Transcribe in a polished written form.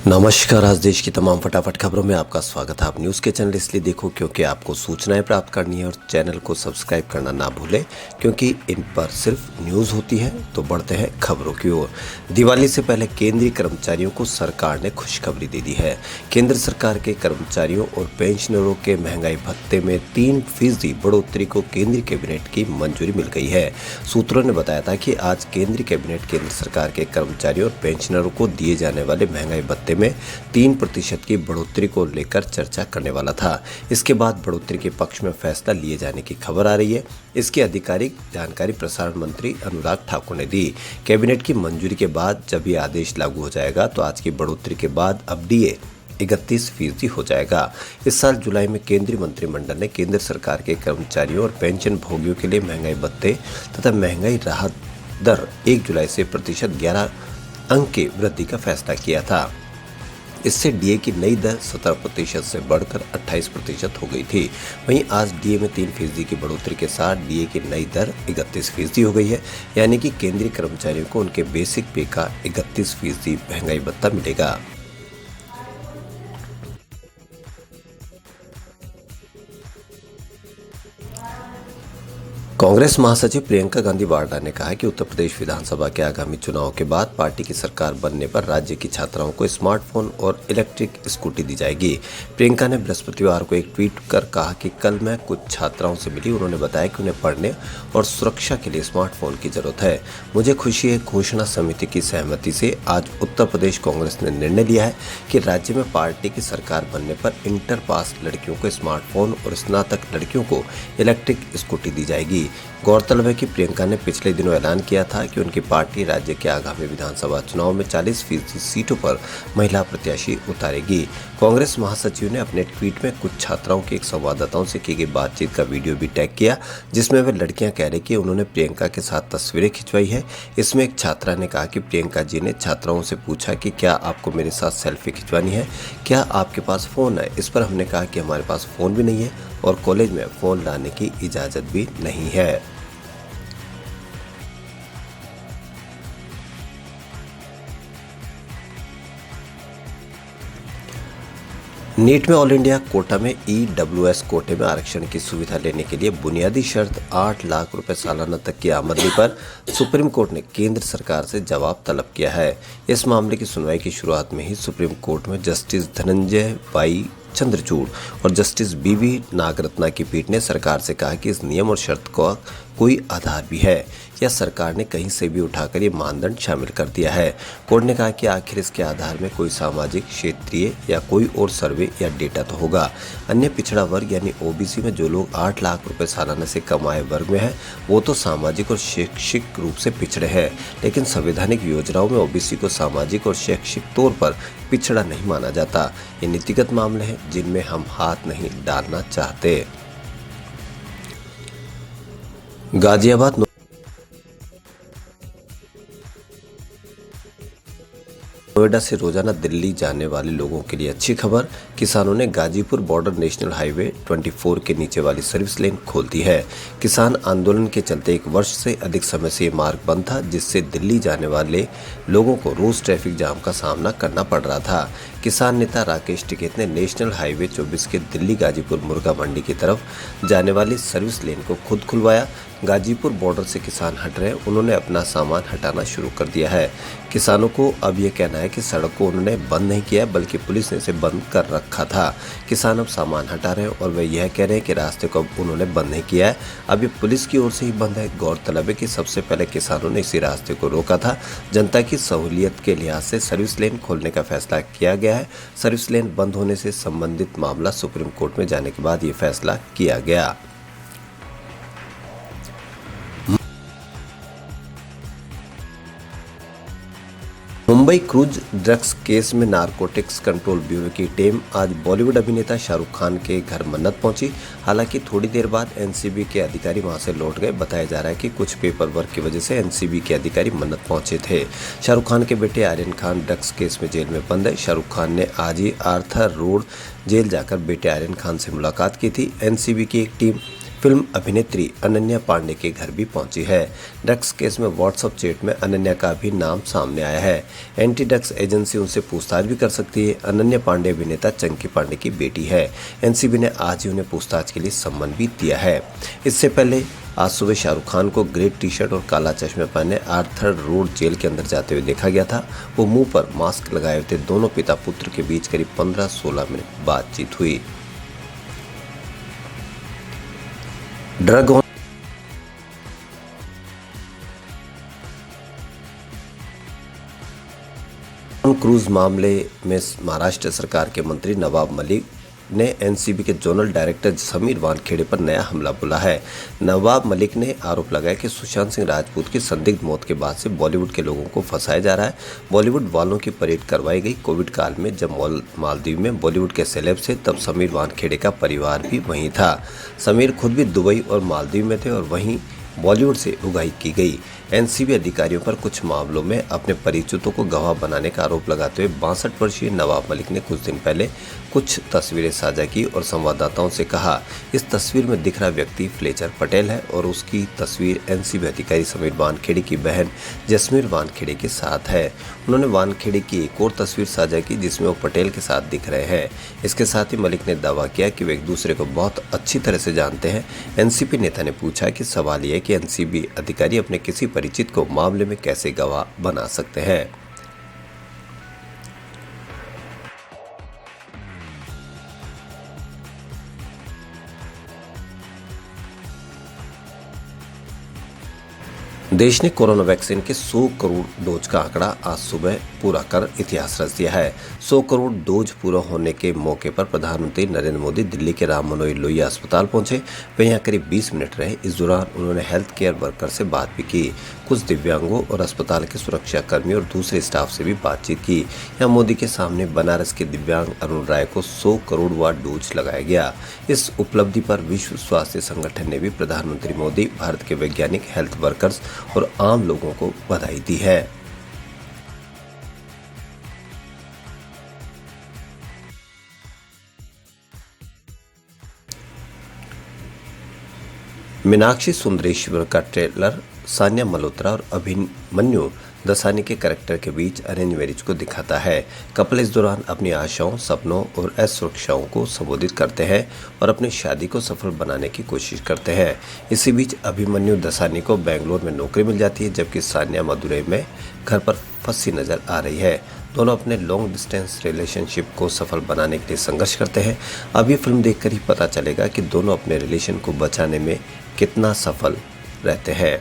नमस्कार। आज देश की तमाम फटाफट खबरों में आपका स्वागत है। आप न्यूज़ के चैनल इसलिए देखो क्योंकि आपको सूचनाएं प्राप्त करनी है और चैनल को सब्सक्राइब करना ना भूलें क्योंकि इन पर सिर्फ न्यूज़ होती है। तो बढ़ते हैं खबरों की ओर। दिवाली से पहले केंद्रीय कर्मचारियों को सरकार ने खुशखबरी दे दी है। केंद्र सरकार के कर्मचारियों और पेंशनरों के महंगाई भत्ते में 3% बढ़ोतरी को केंद्रीय कैबिनेट की मंजूरी मिल गई है। सूत्रों ने बताया था कि आज केंद्रीय कैबिनेट केंद्र सरकार के कर्मचारियों और पेंशनरों को दिए जाने वाले महंगाई भत्ते में 3% की बढ़ोतरी को लेकर चर्चा करने वाला था। इसके बाद बढ़ोतरी के पक्ष में फैसला लिए जाने की खबर आ रही है। इसकी आधिकारिक जानकारी प्रसारण मंत्री अनुराग ठाकुर ने दी। कैबिनेट की मंजूरी के बाद जब ये आदेश लागू हो जाएगा तो आज की बढ़ोतरी के बाद अब डीए 31% हो जाएगा। इस साल जुलाई में केंद्रीय मंत्रिमंडल ने केंद्र सरकार के कर्मचारियों और पेंशन भोगियों के लिए महंगाई भत्ते तथा महंगाई राहत दर 1 जुलाई से प्रतिशत 11 अंक की वृद्धि का फैसला किया था। इससे डीए की नई दर 17% से बढ़कर 28% हो गई थी। वहीं आज डीए में 3% की बढ़ोतरी के साथ डीए की नई दर 31% हो गई है। यानी कि केंद्रीय कर्मचारियों को उनके बेसिक पे का 31% महंगाई भत्ता मिलेगा। कांग्रेस महासचिव प्रियंका गांधी वाड्रा ने कहा कि उत्तर प्रदेश विधानसभा के आगामी चुनाव के बाद पार्टी की सरकार बनने पर राज्य की छात्राओं को स्मार्टफोन और इलेक्ट्रिक स्कूटी दी जाएगी। प्रियंका ने बृहस्पतिवार को एक ट्वीट कर कहा कि कल मैं कुछ छात्राओं से मिली। उन्होंने बताया कि उन्हें पढ़ने और सुरक्षा के लिए स्मार्टफोन की जरूरत है। मुझे खुशी है, घोषणा समिति की सहमति से आज उत्तर प्रदेश कांग्रेस ने निर्णय लिया है कि राज्य में पार्टी की सरकार बनने पर इंटर पास लड़कियों को स्मार्टफोन और स्नातक लड़कियों को इलेक्ट्रिक स्कूटी दी जाएगी। गौरतलब है कि प्रियंका ने पिछले दिनों ऐलान किया था कि उनकी पार्टी राज्य के आगामी विधानसभा चुनाव में 40% सीटों पर महिला प्रत्याशी उतारेगी। कांग्रेस महासचिव ने अपने ट्वीट में कुछ छात्राओं के एक संवाददाताओं से की गई बातचीत का वीडियो भी टैग किया, जिसमें वे लड़कियां कह रही कि उन्होंने प्रियंका के साथ तस्वीरें खिंचवाई है। इसमें एक छात्रा ने कहा कि प्रियंका जी ने छात्राओं से पूछा कि क्या आपको मेरे साथ सेल्फी खिंचवानी है, क्या आपके पास फ़ोन है। इस पर हमने कहा कि हमारे पास फ़ोन भी नहीं है और कॉलेज में फ़ोन लाने की इजाज़त भी नहीं है। नीट में ऑल इंडिया कोटा में ईडब्ल्यूएस कोटे में आरक्षण की सुविधा लेने के लिए बुनियादी शर्त 8 लाख रुपए सालाना तक की आमदनी पर सुप्रीम कोर्ट ने केंद्र सरकार से जवाब तलब किया है। इस मामले की सुनवाई की शुरुआत में ही सुप्रीम कोर्ट में जस्टिस धनंजय वाई चंद्रचूड़ और जस्टिस बीवी नागरत्ना की पीठ ने सरकार से कहा कि इस नियम और शर्त का कोई आधार भी है या सरकार ने कहीं से भी उठाकर ये मानदंड शामिल कर दिया है। कोर्ट ने कहा कि आखिर इसके आधार में कोई सामाजिक, क्षेत्रीय या कोई और सर्वे या डेटा तो होगा। अन्य पिछड़ा वर्ग यानी ओबीसी में जो लोग 8 लाख रुपए सालाना से कम आय वर्ग में है वो तो सामाजिक और शैक्षिक रूप से पिछड़े हैं, लेकिन संवैधानिक योजनाओं में ओबीसी को सामाजिक और शैक्षिक तौर पर पिछड़ा नहीं माना जाता। ये नीतिगत मामले हैं जिनमें हम हाथ नहीं डालना चाहते। गाजियाबाद नोएडा से रोजाना दिल्ली जाने वाले लोगों के लिए अच्छी खबर। किसानों ने गाजीपुर बॉर्डर नेशनल हाईवे 24 के नीचे वाली सर्विस लेन खोल दी है। किसान आंदोलन के चलते 1 वर्ष से अधिक समय से ये मार्ग बंद था, जिससे दिल्ली जाने वाले लोगों को रोज ट्रैफिक जाम का सामना करना पड़ रहा था। किसान नेता राकेश टिकैत ने नेशनल हाईवे 24 के दिल्ली गाजीपुर मुर्गा मंडी की तरफ जाने वाली सर्विस लेन को खुद खुलवाया। गाजीपुर बॉर्डर से किसान हट रहे हैं, उन्होंने अपना सामान हटाना शुरू कर दिया है। किसानों को अब यह कहना है कि सड़क को उन्होंने बंद नहीं किया बल्कि पुलिस ने इसे बंद कर रखा था। किसान अब सामान हटा रहे हैं और वे यह कह रहे हैं कि रास्ते को अब उन्होंने बंद नहीं किया है, अब ये पुलिस की ओर से ही बंद है। गौरतलब है कि सबसे पहले किसानों ने इसी रास्ते को रोका था। जनता की सहूलियत के लिहाज से सर्विस लेन खोलने का फैसला किया गया है। सर्विस लेन बंद होने से संबंधित मामला सुप्रीम कोर्ट में जाने के बाद ये फैसला किया गया। मुंबई क्रूज ड्रग्स केस में नारकोटिक्स कंट्रोल ब्यूरो की टीम आज बॉलीवुड अभिनेता शाहरुख खान के घर मन्नत पहुंची। हालांकि थोड़ी देर बाद एनसीबी के अधिकारी वहां से लौट गए। बताया जा रहा है कि कुछ पेपर वर्क की वजह से एनसीबी के अधिकारी मन्नत पहुंचे थे। शाहरुख खान के बेटे आर्यन खान ड्रग्स केस में जेल में बंद है। शाहरुख खान ने आज ही आर्थर रोड जेल जाकर बेटे आर्यन खान से मुलाकात की थी। एनसीबी की एक टीम फिल्म अभिनेत्री अनन्या पांडे के घर भी पहुंची है। ड्रग्स केस में व्हाट्सएप चैट में अनन्या का भी नाम सामने आया है। एंटी ड्रग्स एजेंसी उनसे पूछताछ भी कर सकती है। अनन्या पांडे अभिनेता चंकी पांडे की बेटी है। एनसीबी ने आज ही उन्हें पूछताछ के लिए सम्मन भी दिया है। इससे पहले आज सुबह शाहरुख खान को ग्रे टी शर्ट और काला चश्मे पहने आर्थर रोड जेल के अंदर जाते हुए देखा गया था। वो मुंह पर मास्क लगाए हुए थे। दोनों पिता पुत्र के बीच करीब 15-16 मिनट बातचीत हुई। ड्रग ऑन क्रूज मामले में महाराष्ट्र सरकार के मंत्री नवाब मलिक ने एनसीबी के जोनल डायरेक्टर समीर वानखेड़े पर नया हमला बोला है। नवाब मलिक ने आरोप लगाया कि सुशांत सिंह राजपूत की संदिग्ध मौत के बाद से बॉलीवुड के लोगों को फंसाया जा रहा है। बॉलीवुड वालों की परेड करवाई गई। कोविड काल में जब मालदीव में बॉलीवुड के सेलेब थे, तब समीर वानखेड़े का परिवार भी वहीं था। समीर खुद भी दुबई और मालदीव में थे और वहीं बॉलीवुड से उगाही की गई। एनसीबी अधिकारियों पर कुछ मामलों में अपने परिचितों को गवाह बनाने का आरोप लगाते हुए 62 वर्षीय नवाब मलिक ने कुछ दिन पहले कुछ तस्वीरें साझा की और संवाददाताओं से कहा, इस तस्वीर में दिख रहा व्यक्ति फ्लेचर पटेल है और उसकी तस्वीर एनसीबी अधिकारी समीर वानखेड़े की बहन जसमीर वानखेड़े के साथ है। उन्होंने वानखेड़े की एक और तस्वीर साझा की जिसमें वो पटेल के साथ दिख रहे हैं। इसके साथ ही मलिक ने दावा किया कि वे एक दूसरे को बहुत अच्छी तरह से जानते हैं। एनसीबी नेता ने पूछा कि सवाल यह है कि एनसीबी अधिकारी अपने किसी परिचित को मामले में कैसे गवाह बना सकते हैं। देश ने कोरोना वैक्सीन के 100 करोड़ डोज का आंकड़ा आज सुबह पूरा कर इतिहास रच दिया है। 100 करोड़ डोज पूरा होने के मौके पर प्रधानमंत्री नरेंद्र मोदी दिल्ली के राम मनोहर लोहिया अस्पताल पहुंचे। वे यहां करीब 20 मिनट रहे। इस दौरान उन्होंने हेल्थ केयर वर्कर से बात भी की। कुछ दिव्यांगों और अस्पताल के सुरक्षा कर्मियों और दूसरे स्टाफ से भी बातचीत की। यहाँ मोदी के सामने बनारस के दिव्यांग अरुण राय को 100 करोड़वां डोज लगाया गया। इस उपलब्धि पर विश्व स्वास्थ्य संगठन ने भी प्रधानमंत्री मोदी, भारत के वैज्ञानिक, हेल्थ वर्कर्स और आम लोगों को बधाई दी है। मीनाक्षी सुंदरेश्वर का ट्रेलर सान्या मल्होत्रा और अभिमन्यु दसानी के कैरेक्टर के बीच अरेंज मैरिज को दिखाता है। कपल इस दौरान अपनी आशाओं, सपनों और असुरक्षाओं को संबोधित करते हैं और अपनी शादी को सफल बनाने की कोशिश करते हैं। इसी बीच अभिमन्यु दसानी को बेंगलोर में नौकरी मिल जाती है, जबकि सान्या मदुरई में घर पर फंसी नजर आ रही है। दोनों अपने लॉन्ग डिस्टेंस रिलेशनशिप को सफल बनाने के लिए संघर्ष करते हैं। अब ये फिल्म देखकर ही पता चलेगा कि दोनों अपने रिलेशन को बचाने में कितना सफल रहते हैं।